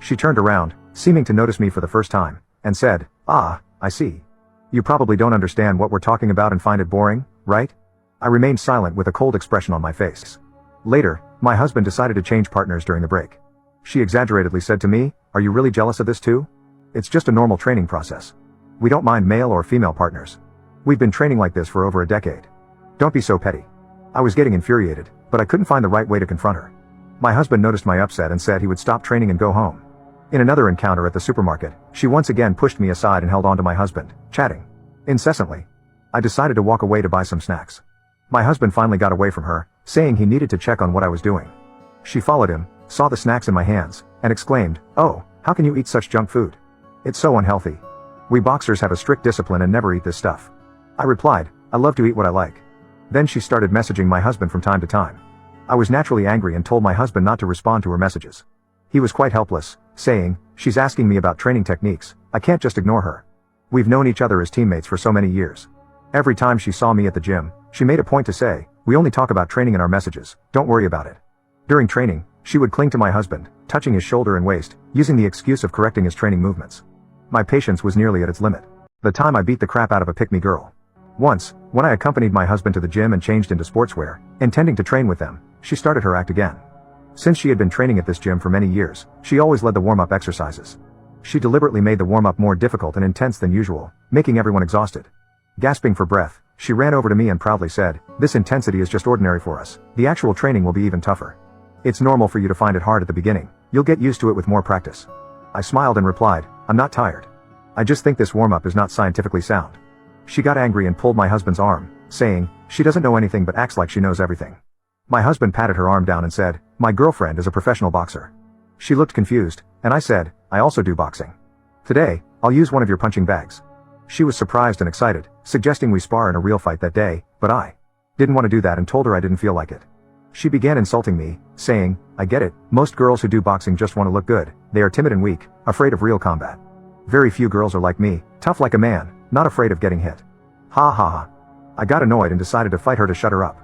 She turned around, seeming to notice me for the first time, and said, "Ah, I see. You probably don't understand what we're talking about and find it boring, right?" I remained silent with a cold expression on my face. Later, my husband decided to change partners during the break. She exaggeratedly said to me, "Are you really jealous of this too? It's just a normal training process. We don't mind male or female partners. We've been training like this for over a decade. Don't be so petty." I was getting infuriated, but I couldn't find the right way to confront her. My husband noticed my upset and said he would stop training and go home. In another encounter at the supermarket, she once again pushed me aside and held on to my husband, chatting incessantly. I decided to walk away to buy some snacks. My husband finally got away from her, saying he needed to check on what I was doing. She followed him, saw the snacks in my hands, and exclaimed, "Oh, how can you eat such junk food? It's so unhealthy. We boxers have a strict discipline and never eat this stuff." I replied, "I love to eat what I like." Then she started messaging my husband from time to time. I was naturally angry and told my husband not to respond to her messages. He was quite helpless, saying, "She's asking me about training techniques, I can't just ignore her. We've known each other as teammates for so many years. Every time she saw me at the gym, she made a point to say, 'We only talk about training in our messages, don't worry about it.' During training, she would cling to my husband, touching his shoulder and waist, using the excuse of correcting his training movements. My patience was nearly at its limit. The time I beat the crap out of a pick-me girl. Once, when I accompanied my husband to the gym and changed into sportswear, intending to train with them, she started her act again. Since she had been training at this gym for many years, she always led the warm-up exercises. She deliberately made the warm-up more difficult and intense than usual, making everyone exhausted. Gasping for breath, she ran over to me and proudly said, "This intensity is just ordinary for us. The actual training will be even tougher. It's normal for you to find it hard at the beginning. You'll get used to it with more practice." I smiled and replied, "I'm not tired. I just think this warm-up is not scientifically sound." She got angry and pulled my husband's arm, saying, "She doesn't know anything but acts like she knows everything." My husband patted her arm down and said, "My girlfriend is a professional boxer." She looked confused, and I said, "I also do boxing. Today, I'll use one of your punching bags." She was surprised and excited, suggesting we spar in a real fight that day, but I didn't want to do that and told her I didn't feel like it. She began insulting me, saying, "I get it, most girls who do boxing just want to look good, they are timid and weak, afraid of real combat. Very few girls are like me, tough like a man, not afraid of getting hit." Ha ha ha. I got annoyed and decided to fight her to shut her up.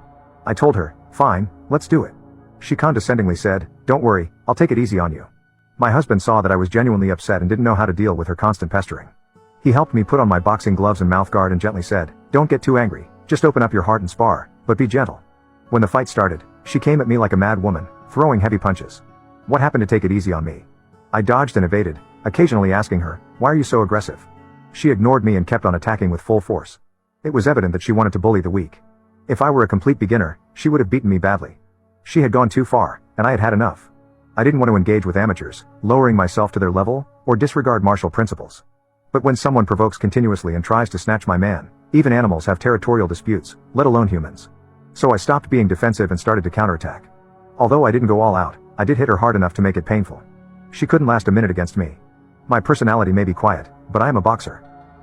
I told her, "Fine, let's do it." She condescendingly said, "Don't worry, I'll take it easy on you." My husband saw that I was genuinely upset and didn't know how to deal with her constant pestering. He helped me put on my boxing gloves and mouthguard and gently said, "Don't get too angry, just open up your heart and spar, but be gentle." When the fight started, she came at me like a mad woman, throwing heavy punches. What happened to take it easy on me? I dodged and evaded, occasionally asking her, "Why are you so aggressive?" She ignored me and kept on attacking with full force. It was evident that she wanted to bully the weak. If I were a complete beginner, she would have beaten me badly. She had gone too far, and I had had enough. I didn't want to engage with amateurs, lowering myself to their level, or disregard martial principles. But when someone provokes continuously and tries to snatch my man, even animals have territorial disputes, let alone humans. So I stopped being defensive and started to counterattack. Although I didn't go all out, I did hit her hard enough to make it painful. She couldn't last a minute against me. My personality may be quiet, but I am a boxer.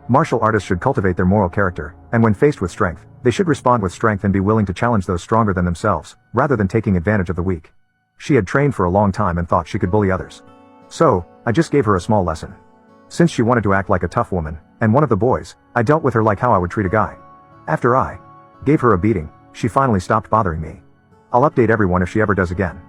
Martial artists should cultivate their moral character, and when faced with strength, they should respond with strength and be willing to challenge those stronger than themselves, rather than taking advantage of the weak. She had trained for a long time and thought she could bully others. So, I just gave her a small lesson. Since she wanted to act like a tough woman, and one of the boys, I dealt with her like how I would treat a guy. After I gave her a beating, she finally stopped bothering me. I'll update everyone if she ever does again.